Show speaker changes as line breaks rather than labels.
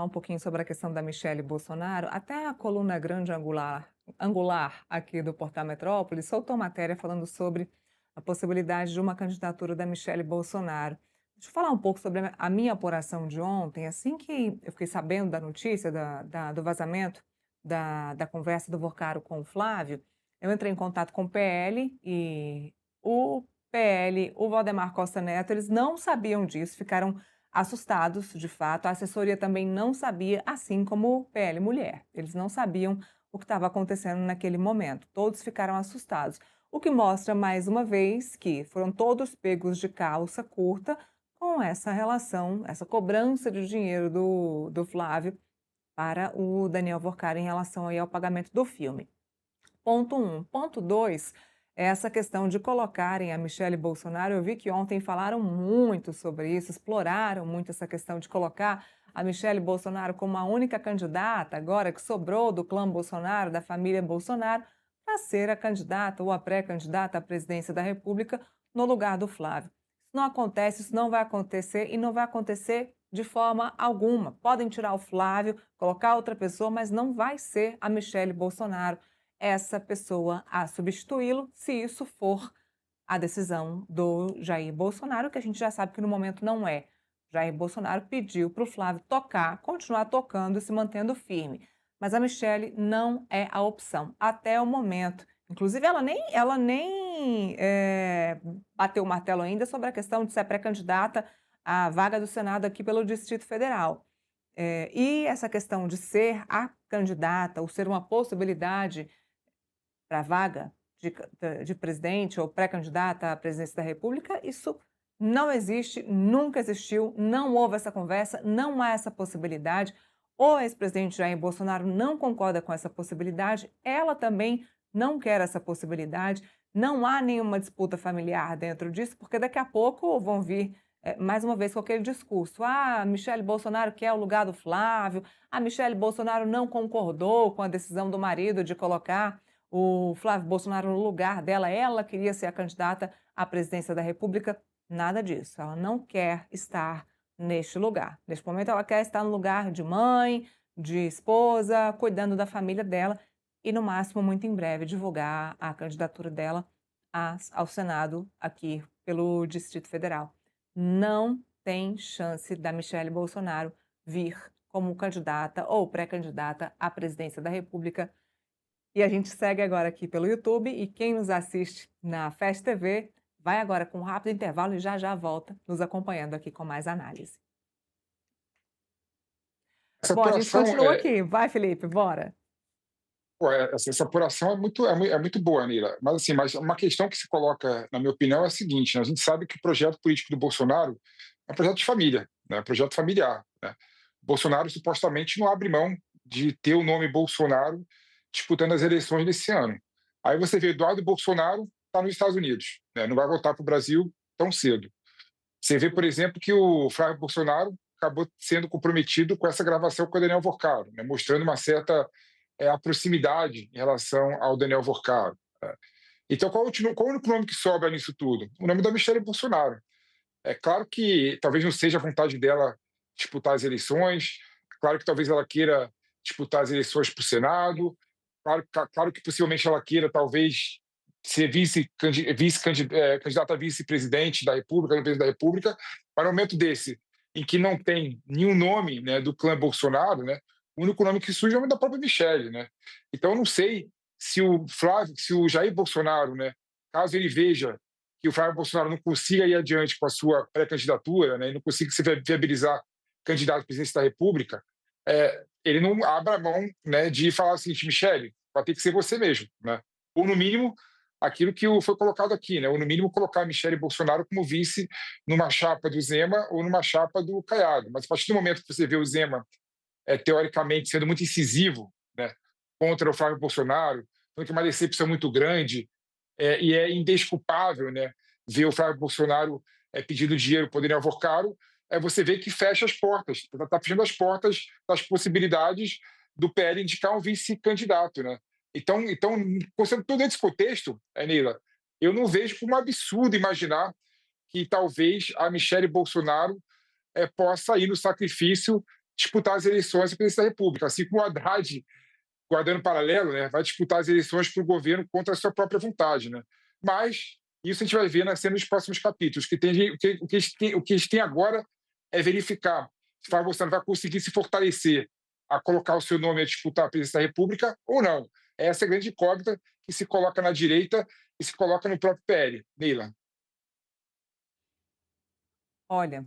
um pouquinho sobre a questão da Michelle Bolsonaro, até a coluna Grande Angular aqui do Portal Metrópole soltou matéria falando sobre a possibilidade de uma candidatura da Michelle Bolsonaro. Deixa eu falar um pouco sobre a minha apuração de ontem. Assim que eu fiquei sabendo da notícia do vazamento da conversa do Vorcaro com o Flávio, eu entrei em contato com o PL e o PL, o Valdemar Costa Neto, eles não sabiam disso, ficaram assustados, de fato. A assessoria também não sabia, assim como o PL Mulher. Eles não sabiam o que estava acontecendo naquele momento. Todos ficaram assustados. O que mostra, mais uma vez, que foram todos pegos de calça curta com essa relação, essa cobrança de dinheiro do Flávio para o Daniel Vorcari em relação aí ao pagamento do filme. Ponto um. Ponto 2 é essa questão de colocarem a Michelle Bolsonaro. Eu vi que ontem falaram muito sobre isso, exploraram muito essa questão de colocar a Michelle Bolsonaro como a única candidata, agora que sobrou do clã Bolsonaro, da família Bolsonaro, para ser a candidata ou a pré-candidata à presidência da República no lugar do Flávio. Isso não acontece, isso não vai acontecer e não vai acontecer de forma alguma. Podem tirar o Flávio, colocar outra pessoa, mas não vai ser a Michelle Bolsonaro essa pessoa a substituí-lo, se isso for a decisão do Jair Bolsonaro, que a gente já sabe que no momento não é. Jair Bolsonaro pediu para o Flávio tocar, continuar tocando e se mantendo firme. Mas a Michelle não é a opção, até o momento. Inclusive, ela nem bateu o martelo ainda sobre a questão de ser pré-candidata à vaga do Senado aqui pelo Distrito Federal. E essa questão de ser a candidata ou ser uma possibilidade para a vaga de presidente ou pré-candidata à presidência da República, isso não existe, nunca existiu, não houve essa conversa, não há essa possibilidade. O ex-presidente Jair Bolsonaro não concorda com essa possibilidade, ela também não quer essa possibilidade, não há nenhuma disputa familiar dentro disso, porque daqui a pouco vão vir mais uma vez com aquele discurso: ah, Michelle Bolsonaro quer o lugar do Flávio, a Michelle Bolsonaro não concordou com a decisão do marido de colocar o Flávio Bolsonaro no lugar dela, ela queria ser a candidata à presidência da República. Nada disso, ela não quer estar neste lugar. Neste momento, ela quer estar no lugar de mãe, de esposa, cuidando da família dela e, no máximo, muito em breve, divulgar a candidatura dela ao Senado aqui pelo Distrito Federal. Não tem chance da Michelle Bolsonaro vir como candidata ou pré-candidata à presidência da República. E a gente segue agora aqui pelo YouTube e quem nos assiste na Fast TV vai agora com um rápido intervalo e já já volta nos acompanhando aqui com mais análise.
Essa
Bom, a gente
apuração
continua aqui. Vai, Felipe, bora.
essa apuração é muito boa, Nila. Mas assim, uma questão que se coloca, na minha opinião, é a seguinte, né? A gente sabe que o projeto político do Bolsonaro é um projeto de família, né? Projeto familiar, né? Bolsonaro supostamente não abre mão de ter o nome Bolsonaro disputando as eleições desse ano. Aí você vê Eduardo Bolsonaro está nos Estados Unidos, né? Não vai voltar para o Brasil tão cedo. Você vê, por exemplo, que o Flávio Bolsonaro acabou sendo comprometido com essa gravação com o Daniel Vorcaro, né? Mostrando uma certa a proximidade em relação ao Daniel Vorcaro. Né? Então, qual o único nome que sobra nisso tudo? O nome da Michelle Bolsonaro. É claro que talvez não seja a vontade dela disputar as eleições, claro que talvez ela queira disputar as eleições para o Senado, claro que possivelmente ela queira talvez ser candidata a vice-presidente da República, no presidente da República, mas no momento desse, em que não tem nenhum nome, né, do clã Bolsonaro, né, o único nome que surge é o nome da própria Michelle, né? Então eu não sei se o Jair Bolsonaro, né, caso ele veja que o Flávio Bolsonaro não consiga ir adiante com a sua pré-candidatura, né, e não consiga se viabilizar candidato à presidência da República, ele não abra mão, né, de falar o seguinte: Michele, vai ter que ser você mesmo, né? Ou, no mínimo, aquilo que foi colocado aqui, né? Ou, no mínimo, colocar a Michele Bolsonaro como vice numa chapa do Zema ou numa chapa do Caiado. Mas, a partir do momento que você vê o Zema, teoricamente, sendo muito incisivo, né, contra o Flávio Bolsonaro, então que é uma decepção muito grande, e é indesculpável, né, ver o Flávio Bolsonaro pedindo dinheiro para o Daniel Vorcaro, você vê que fecha as portas, está fechando as portas das possibilidades do PL indicar um vice-candidato. Né? Então, considerando todo esse contexto, Neila, eu não vejo como um absurdo imaginar que talvez a Michelle Bolsonaro possa ir no sacrifício disputar as eleições para presidência da República, assim como o Haddad, guardando paralelo, né, vai disputar as eleições para o governo contra a sua própria vontade. Né? Mas isso a gente vai ver nas cenas dos próximos capítulos. O que eles têm agora é verificar se o Bolsonaro vai conseguir se fortalecer a colocar o seu nome a disputar a presidência da República ou não. Essa é a grande incógnita que se coloca na direita e se coloca no próprio PL. Neila.
Olha,